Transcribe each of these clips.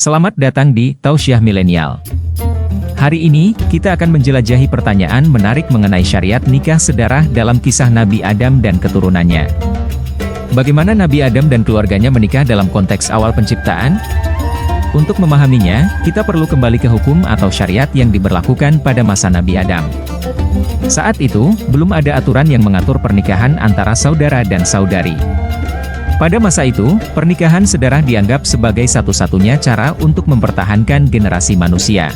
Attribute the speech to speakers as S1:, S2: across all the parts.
S1: Selamat datang di Tausiah Milenial. Hari ini, kita akan menjelajahi pertanyaan menarik mengenai syariat nikah sedarah dalam kisah Nabi Adam dan keturunannya. Bagaimana Nabi Adam dan keluarganya menikah dalam konteks awal penciptaan? Untuk memahaminya, kita perlu kembali ke hukum atau syariat yang diberlakukan pada masa Nabi Adam. Saat itu, belum ada aturan yang mengatur pernikahan antara saudara dan saudari. Pada masa itu, pernikahan sedarah dianggap sebagai satu-satunya cara untuk mempertahankan generasi manusia.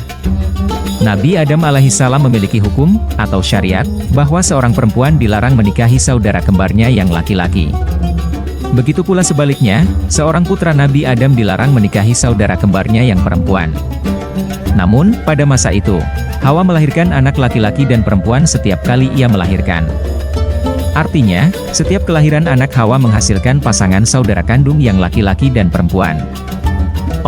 S1: Nabi Adam alaihissalam memiliki hukum, atau syariat, bahwa seorang perempuan dilarang menikahi saudara kembarnya yang laki-laki. Begitu pula sebaliknya, seorang putra Nabi Adam dilarang menikahi saudara kembarnya yang perempuan. Namun, pada masa itu, Hawa melahirkan anak laki-laki dan perempuan setiap kali ia melahirkan. Artinya, setiap kelahiran anak Hawa menghasilkan pasangan saudara kandung yang laki-laki dan perempuan.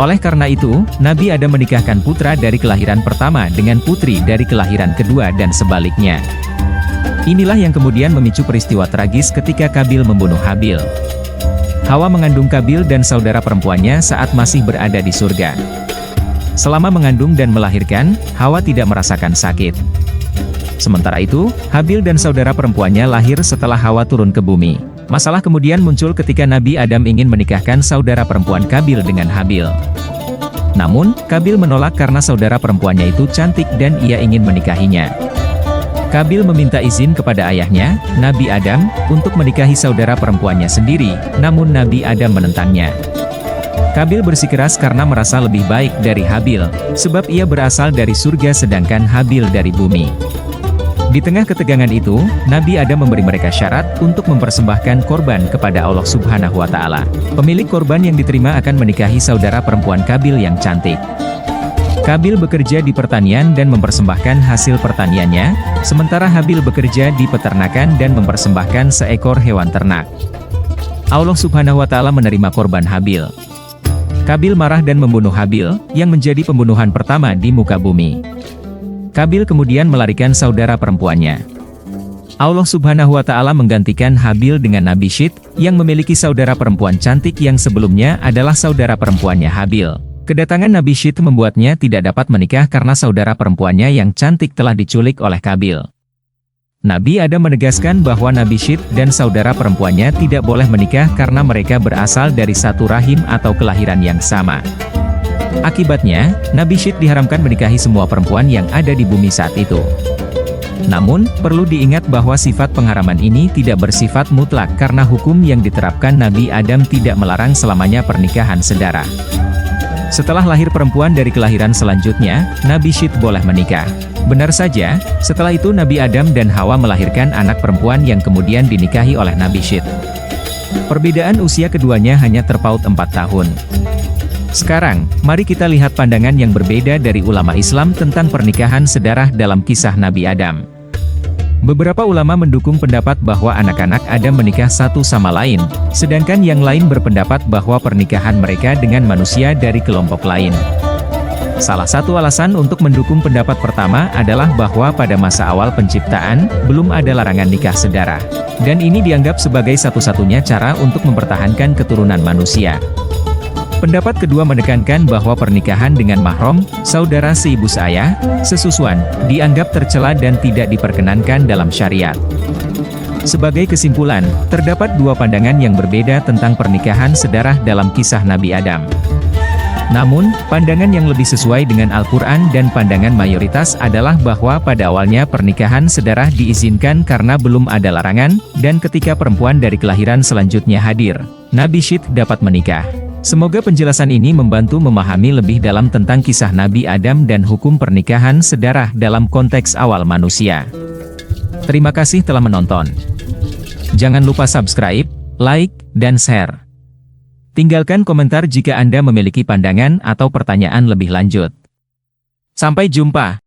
S1: Oleh karena itu, Nabi Adam menikahkan putra dari kelahiran pertama dengan putri dari kelahiran kedua dan sebaliknya. Inilah yang kemudian memicu peristiwa tragis ketika Kabil membunuh Habil. Hawa mengandung Kabil dan saudara perempuannya saat masih berada di surga. Selama mengandung dan melahirkan, Hawa tidak merasakan sakit. Sementara itu, Habil dan saudara perempuannya lahir setelah Hawa turun ke bumi. Masalah kemudian muncul ketika Nabi Adam ingin menikahkan saudara perempuan Kabil dengan Habil. Namun, Kabil menolak karena saudara perempuannya itu cantik dan ia ingin menikahinya. Kabil meminta izin kepada ayahnya, Nabi Adam, untuk menikahi saudara perempuannya sendiri, namun Nabi Adam menentangnya. Kabil bersikeras karena merasa lebih baik dari Habil, sebab ia berasal dari surga sedangkan Habil dari bumi. Di tengah ketegangan itu, Nabi Adam memberi mereka syarat untuk mempersembahkan korban kepada Allah Subhanahu wa Ta'ala. Pemilik korban yang diterima akan menikahi saudara perempuan Kabil yang cantik. Kabil bekerja di pertanian dan mempersembahkan hasil pertaniannya, sementara Habil bekerja di peternakan dan mempersembahkan seekor hewan ternak. Allah Subhanahu wa Ta'ala menerima korban Habil. Kabil marah dan membunuh Habil, yang menjadi pembunuhan pertama di muka bumi. Kabil kemudian melarikan saudara perempuannya. Allah Subhanahu wa Ta'ala menggantikan Habil dengan Nabi Syit, yang memiliki saudara perempuan cantik yang sebelumnya adalah saudara perempuannya Habil. Kedatangan Nabi Syit membuatnya tidak dapat menikah karena saudara perempuannya yang cantik telah diculik oleh Kabil. Nabi Adam menegaskan bahwa Nabi Syit dan saudara perempuannya tidak boleh menikah karena mereka berasal dari satu rahim atau kelahiran yang sama. Akibatnya, Nabi Syit diharamkan menikahi semua perempuan yang ada di bumi saat itu. Namun, perlu diingat bahwa sifat pengharaman ini tidak bersifat mutlak karena hukum yang diterapkan Nabi Adam tidak melarang selamanya pernikahan sedarah. Setelah lahir perempuan dari kelahiran selanjutnya, Nabi Syit boleh menikah. Benar saja, setelah itu Nabi Adam dan Hawa melahirkan anak perempuan yang kemudian dinikahi oleh Nabi Syit. Perbedaan usia keduanya hanya terpaut 4 tahun. Sekarang, mari kita lihat pandangan yang berbeda dari ulama Islam tentang pernikahan sedarah dalam kisah Nabi Adam. Beberapa ulama mendukung pendapat bahwa anak-anak Adam menikah satu sama lain, sedangkan yang lain berpendapat bahwa pernikahan mereka dengan manusia dari kelompok lain. Salah satu alasan untuk mendukung pendapat pertama adalah bahwa pada masa awal penciptaan, belum ada larangan nikah sedarah. Dan ini dianggap sebagai satu-satunya cara untuk mempertahankan keturunan manusia. Pendapat kedua menekankan bahwa pernikahan dengan mahram, saudara seibu seayah, sesusuan, dianggap tercela dan tidak diperkenankan dalam syariat. Sebagai kesimpulan, terdapat dua pandangan yang berbeda tentang pernikahan sedarah dalam kisah Nabi Adam. Namun, pandangan yang lebih sesuai dengan Al-Quran dan pandangan mayoritas adalah bahwa pada awalnya pernikahan sedarah diizinkan karena belum ada larangan, dan ketika perempuan dari kelahiran selanjutnya hadir, Nabi Syit dapat menikah. Semoga penjelasan ini membantu memahami lebih dalam tentang kisah Nabi Adam dan hukum pernikahan sedarah dalam konteks awal manusia. Terima kasih telah menonton. Jangan lupa subscribe, like, dan share. Tinggalkan komentar jika Anda memiliki pandangan atau pertanyaan lebih lanjut. Sampai jumpa.